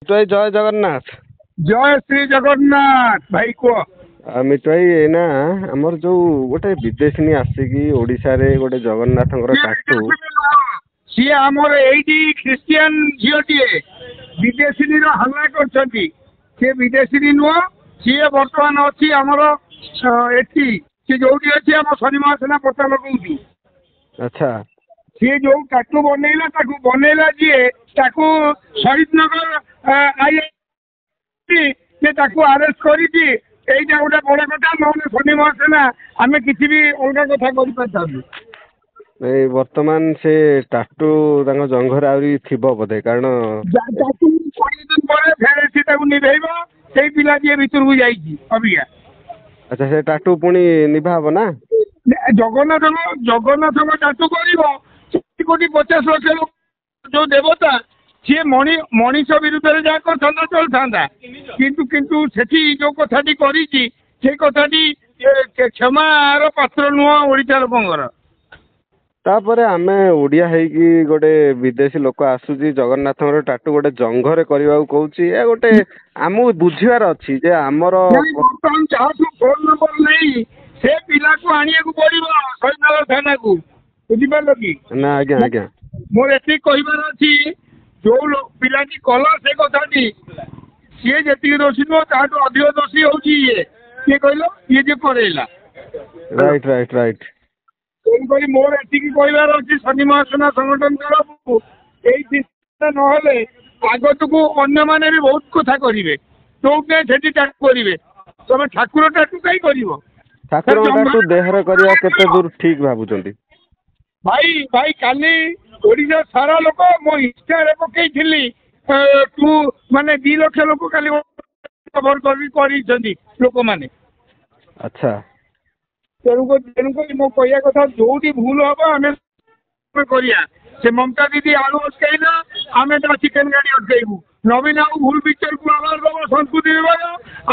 मितु भाई जय जगन्नाथ। जय श्री जगन्नाथ भाई को मितु भाई एना आमर जो गोटे विदेशी आसिकी ओडिशा रे गोटे जगन्नाथ टाटू सी आमर एटी ख्रिस्टियन झीटीए विदेशी हल्ला कर विदेशी नुह सी बर्तमान अच्छी आमर एटी सी जो अच्छी आम शनि महासेना पता लगुच। अच्छा सी जो टाटू बनैला बनैला जी शहीद नगर आई आरेस्ट कर এইটা গোটে বড় কথা নহলে শনি মহাসেনা আমি কিছু भी अलग कथा कर बर्तमान से टाटू जंघर आहरी थी बोधे कारण निभेब से पिला जी भितर को जाइए। अच्छा से टाटू पुणी निभाव ना जगन्नाथ जगन्नाथ टाटू कर 50 लाख जो देवता सी मनीष विरुद्ध में जहाँ कर चलता किंतु सेठी जो कथाटी कथाटी क्षमार पात्र नुह ओडिशा लोकर। तापर आमे ओडिया हैकी गोटे विदेशी लोक आसुची जगन्नाथ टाटू गोटे जंघरे करने कहूँ गोटे आम बुझार अच्छी जे आमर फोन नंबर नहीं से पिला को आने को पड़ो शहीदनगर थाना को बुझिपार कि ना आज्ञा आज्ञा मोर एति कहबार अच्छी जो पिलाटी कला से कथाटी सी जी दोषी नुह ताठू अधिक दोषी हूँ ये कहल ये जो करेला राइट राइट राइट तेणुक मोर एति कहबार अच्छी शनि महासेना संगठन तरफ नहले आगत को अन्य माने भी बहुत कथा करेंगे तो से टाटू करेंगे तुम ठाकुर टाटू कहीं कर ठाकुर टाटू देहर करवा केते दूर ठीक भावुचंदी भाई भाई काली ओडिशा सारा लोक मो इंस्टारे पकई तू माने 2 लाख लोक काली खबर कर लोक माने। अच्छा तेणुक मो कह कथा जो भूल हम आम करिया से ममता दीदी आलू अटकईला आम चिकेन गाड़ी अटकईबू नवीन आउ भूल पिक्चर को आवाज दब संस्कृति विभाग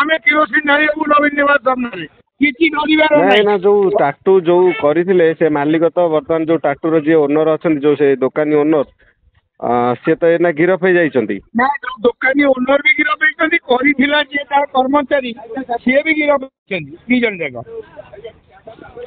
आम किरोसिन ढाई नवीन निवास सामने ना जो टाटू जो करथिले से मालिक तो बर्तमान जो टाटूर जी ओनर अच्छा जो से दुकानी ओनर सी तो एना गिरफ हो जाइछंती ना जो दुकानी ओनर भी गिरफ होइछंती करिथिला जे तार कर्मचारी सी भी गिरफ होइछंती 2 जन जाक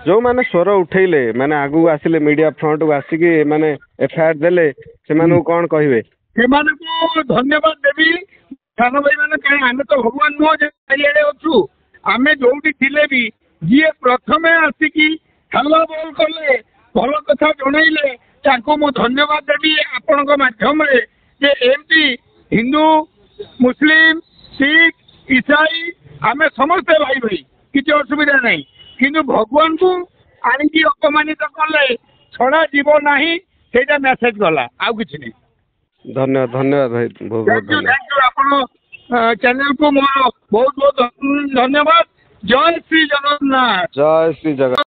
जो माने स्वर उठेले माने आगु आसिले मीडिया फ्रंट को आसिकी माने एफआईआर देले से माने कोन कहिवे से माने को धन्यवाद देबी सानो भाई माने कहीं आमे तो भगवान नुह जे चारिआडे अछु आमे जोटी थिले भी जी प्रथम आसिकी हल्ला बोल कले भल कथा जणैले ताको मु धन्यवाद देवी आपण माध्यम जे एमती हिंदू मुस्लिम सिख ईसाई आमे समस्त भाई भाई किसी असुविधा नहीं किंतु भगवान को आणिकी अपमानित कले छड़ा जीव नाही सेटा मेसेज गला आउ किछि नहीं। धन्यवाद धन्यवाद भाई बहुत बहुत धन्यवाद आपण चैनल को मोर बहुत बहुत धन्यवाद। जय श्री जगन्नाथ। जय श्री जगन्नाथ।